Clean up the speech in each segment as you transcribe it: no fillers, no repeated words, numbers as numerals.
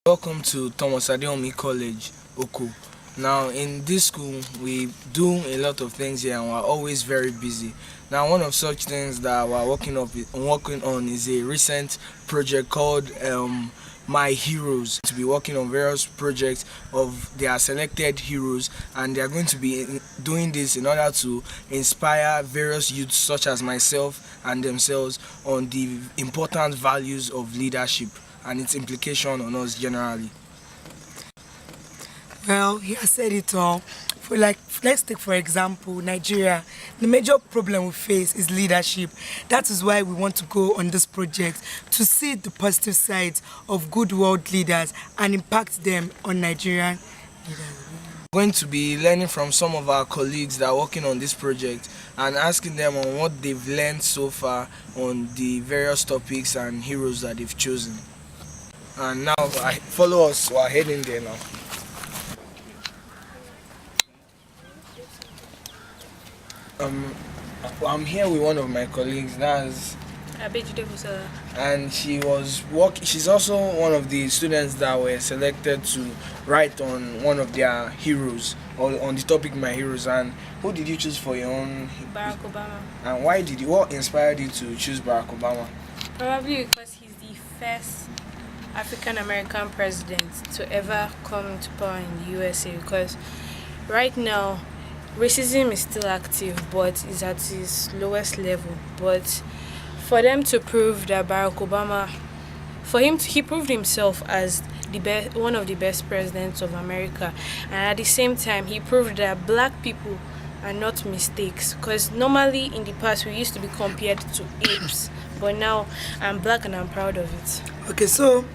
Welcome to Thomas Adewumi College, Oko. Now, in this school, we do a lot of things here and we're always very busy. Now, one of such things that we're working on is a recent project called My Heroes. To be working on various projects of their selected heroes, and they are going to be doing this in order to inspire various youths such as myself and themselves on the important values of leadership and its implication on us generally. Well, he has said it all. Let's take for example Nigeria. The major problem we face is leadership. That is why we want to go on this project to see the positive sides of good world leaders and impact them on Nigerian leaders. We're going to be learning from some of our colleagues that are working on this project and asking them on what they've learned so far on the various topics and heroes that they've chosen. And now, follow us. We're heading there now. I'm here with one of my colleagues. That's Abiodun Moses. And she's also one of the students that were selected to write on one of their heroes, or on the topic My Heroes. And who did you choose for your own? Barack Obama. And what inspired you to choose Barack Obama? Probably because he's the first African American president to ever come into power in the USA, because right now racism is still active but is at its lowest level. But for them to prove that Barack Obama, he proved himself as one of the best presidents of America, and at the same time he proved that black people are not mistakes, because normally in the past we used to be compared to apes, but now I'm black and I'm proud of it. Okay, so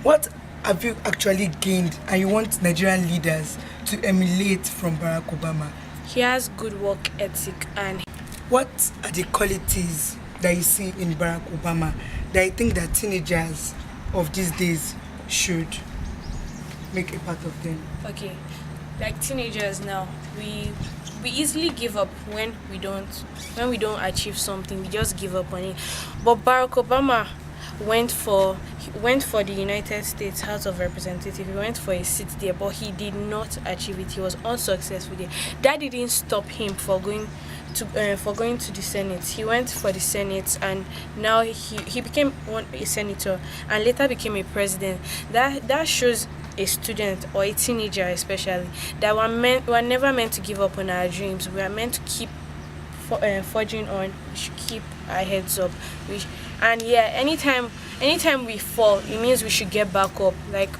what have you actually gained and you want Nigerian leaders to emulate from Barack Obama? He has good work ethic. And what are the qualities that you see in Barack Obama that you think that teenagers of these days should make a part of them? Okay, like teenagers now, we easily give up when we don't achieve something. We just give up on it. But Barack Obama went for the United States House of Representatives. He went for a seat there, but he did not achieve it. He was unsuccessful there. That didn't stop him for going to the Senate. He went for the Senate, and now he became a senator and later became a president. That shows a student or a teenager especially that we're never meant to give up on our dreams. We are meant to keep forging on. We should keep our heads up. Anytime we fall, it means we should get back up. Like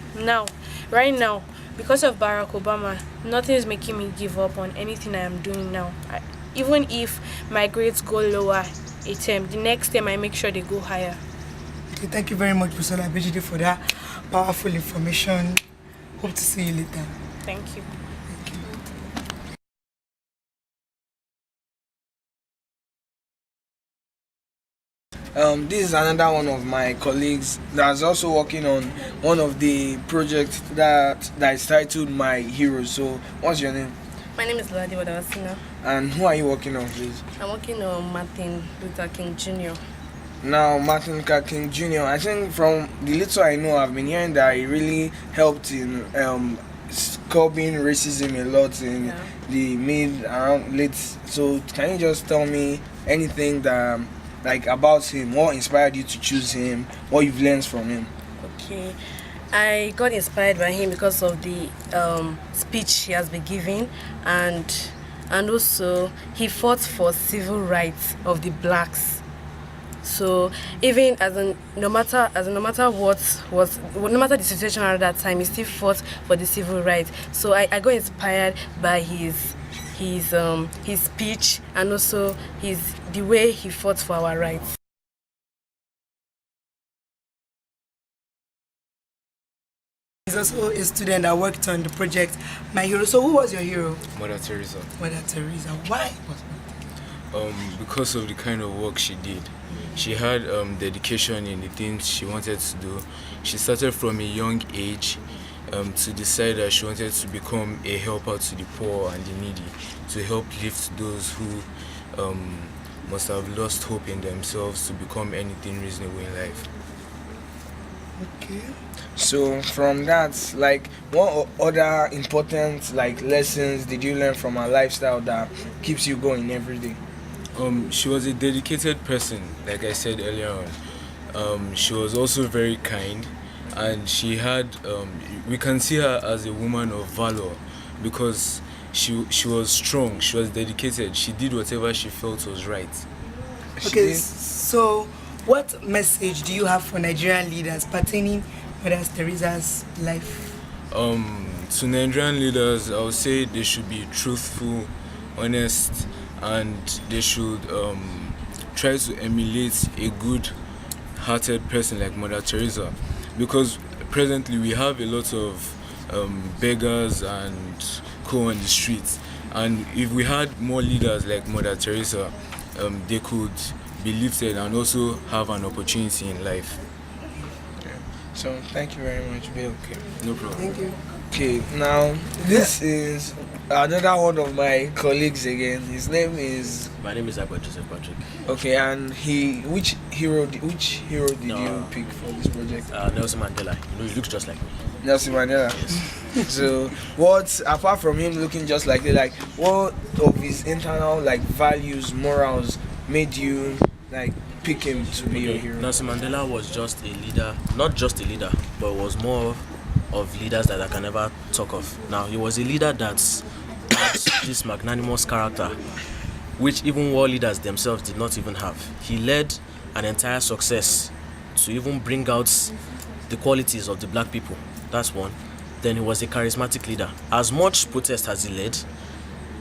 right now, because of Barack Obama, nothing is making me give up on anything I am doing now. Even if my grades go lower a term, the next term I make sure they go higher. Okay, thank you very much, Professor Abiodun, for that powerful information. Hope to see you later. Thank you. This is another one of my colleagues that's also working on one of the projects that is titled My Heroes. So, what's your name? My name is Abiodun. And who are you working on, please? I'm working on Martin Luther King Jr. Now, Martin Luther King Jr., I think from the little I know, I've been hearing that he really helped in curbing racism a lot in the late. So, can you just tell me anything that about him? What inspired you to choose him? What you've learned from him? Okay, I got inspired by him because of the speech he has been giving, and also he fought for civil rights of the blacks. So even no matter the situation at that time, he still fought for the civil rights. So I got inspired by his speech and also the way he fought for our rights. He's also a student that worked on the project My Hero. So who was your hero? Mother Teresa. Mother Teresa. Why? Because of the kind of work she did. She had dedication in the things she wanted to do. She started from a young age to decide that she wanted to become a helper to the poor and the needy, to help lift those who must have lost hope in themselves to become anything reasonable in life. Okay. So from that, like, what other important like lessons did you learn from her lifestyle that keeps you going every day? She was a dedicated person, like I said earlier on. She was also very kind, and she had. We can see her as a woman of valor, because she was strong. She was dedicated. She did whatever she felt was right. Okay, so what message do you have for Nigerian leaders pertaining Mother Teresa's life? To Nigerian leaders, I would say they should be truthful, honest, and they should try to emulate a good-hearted person like Mother Teresa, because presently we have a lot of beggars and co on the streets, and if we had more leaders like Mother Teresa, they could be lifted and also have an opportunity in life. So thank you very much, Bill. Okay. No problem. Thank you. Okay, now this is another one of my colleagues again. His name is. My name is Abiodun Moses. Okay, and which hero did you pick for this project? Nelson Mandela. He looks just like me. Nelson Mandela. So what, apart from him looking just like it, like what of his internal like values, morals made you like pick him to be your hero? Nelson Mandela was just a leader, not just a leader, but was more of leaders that I can never talk of. Now, he was a leader that had this magnanimous character, which even war leaders themselves did not even have. He led an entire success to even bring out the qualities of the black people. That's one. Then he was a charismatic leader. As much protest as he led,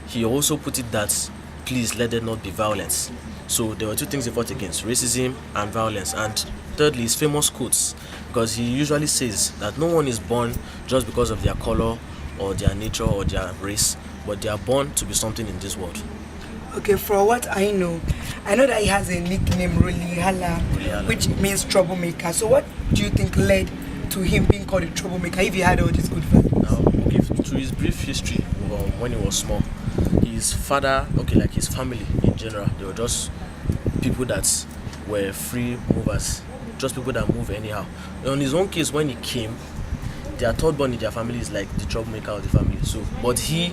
he also put it that, please let there not be violence. So there were two things he fought against: racism and violence. And thirdly, his famous quotes, because he usually says that no one is born just because of their color or their nature or their race, but they are born to be something in this world. Okay, for what I know that he has a nickname, Rolihala, which means troublemaker. So what do you think led to him being called a troublemaker if he had all these good values? Now, okay, through his brief history, when he was small, his father, like his family in general, they were just people that were free movers, just people that move anyhow. On his own case, when he came, their third born in their family is like the troublemaker of the family. So, but he,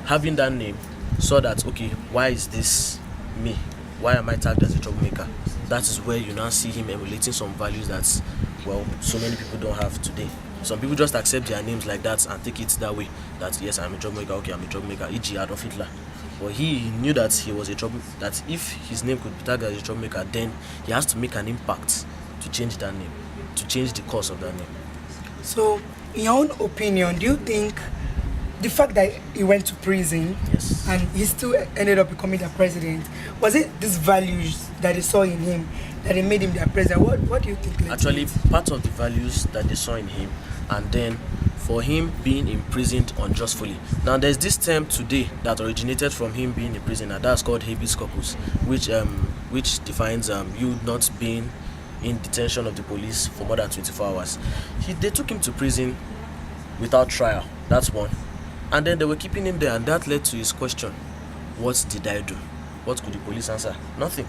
having that name, saw that, okay, why is this me? Why am I tagged as a troublemaker? That is where you now see him emulating some values that, so many people don't have today. Some people just accept their names like that and take it that way. That yes, I'm a troublemaker. Okay, I'm a troublemaker. E.g. Adolf Hitler. But he knew that he was a trouble. That if his name could be tagged as a troublemaker, then he has to make an impact to change that name, to change the course of that name. So, in your own opinion, do you think the fact that he went to prison, Yes, and he still ended up becoming the president, was it these values that they saw in him that made him their president? What do you think led to actually, it? part of the values that they saw in him, and then for him being imprisoned unjustly. Now, there's this term today that originated from him being a prisoner. That's called habeas corpus, which defines you not being in detention of the police for more than 24 hours. They took him to prison without trial. That's one. And then they were keeping him there, and that led to his question: what did I do? What could the police answer? Nothing.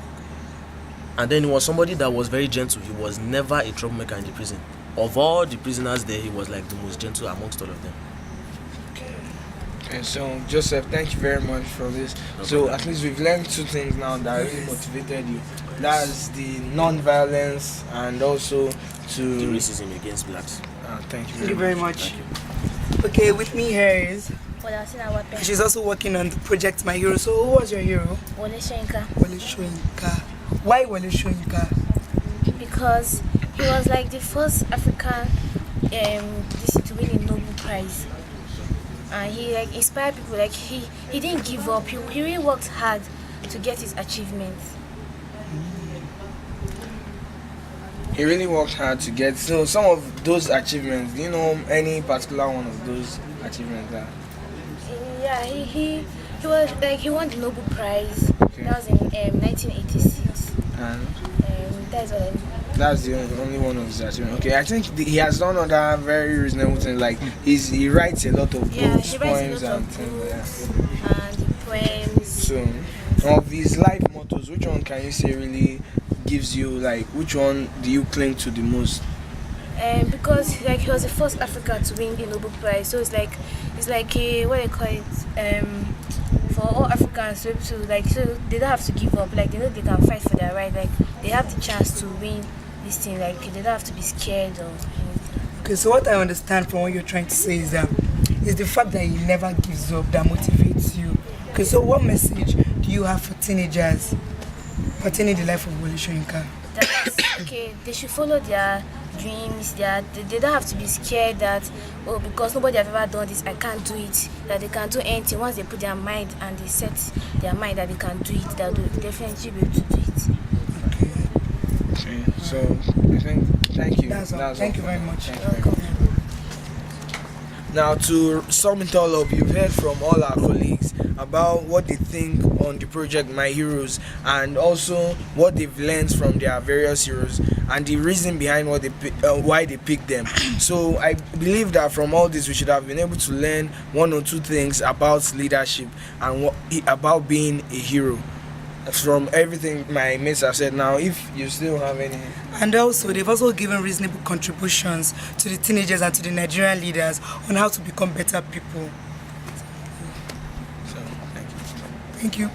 And then he was somebody that was very gentle. He was never a troublemaker in the prison. Of all the prisoners there, he was like the most gentle amongst all of them. Okay, so Joseph, thank you very much for this. So at least we've learned two things now that really motivated you. That's the non-violence and also to The racism against blacks. thank you Thank you very much. Thank you. Okay, with me here is, she's also working on the project My Hero. So who was your hero? Wole Soyinka. Wole Soyinka. Why Wole Soyinka? Because he was like the first African to win a Nobel Prize. And he like inspired people. Like he didn't give up. He really worked hard to get his achievements. He really worked hard to get some of those achievements. Do you know any particular one of those achievements? Yeah, he was like he won the Nobel Prize. Okay. That was in 1986. And That's what I know. that's the only one of his achievements. Okay, I think he has done other very reasonable things. Like he writes a lot of books, He poems, writes a lot and of things. books and poems. So, of his life mottos, which one can you say really gives you, like, which one do you cling to the most? Because like he was the first African to win the Nobel Prize, so it's like a what they call it for all Africans to like, so they don't have to give up. Like they know they can fight for their right. Like they have the chance to win this thing. Like they don't have to be scared or anything. Okay, so what I understand from what you're trying to say is that is the fact that he never gives up that motivates you. Okay, so what message do you have for teenagers pertaining the life of Wole Soyinka? Okay, they should follow their dreams. They don't have to be scared that, oh, because nobody have ever done this, I can't do it. That they can do anything once they put their mind and they set their mind that they can do it. That they'll definitely be able to do it. Okay. So I think thank you. That's all. That's Thank all. you very much. Thank you very much. Now, to sum it all up, you've heard from all our colleagues about what they think on the project My Heroes, and also what they've learned from their various heroes and the reason behind what why they picked them. So I believe that from all this we should have been able to learn one or two things about leadership and about being a hero from everything my mates have said. Now, if you still have any. And also, they've also given reasonable contributions to the teenagers and to the Nigerian leaders on how to become better people. So, thank you. Thank you.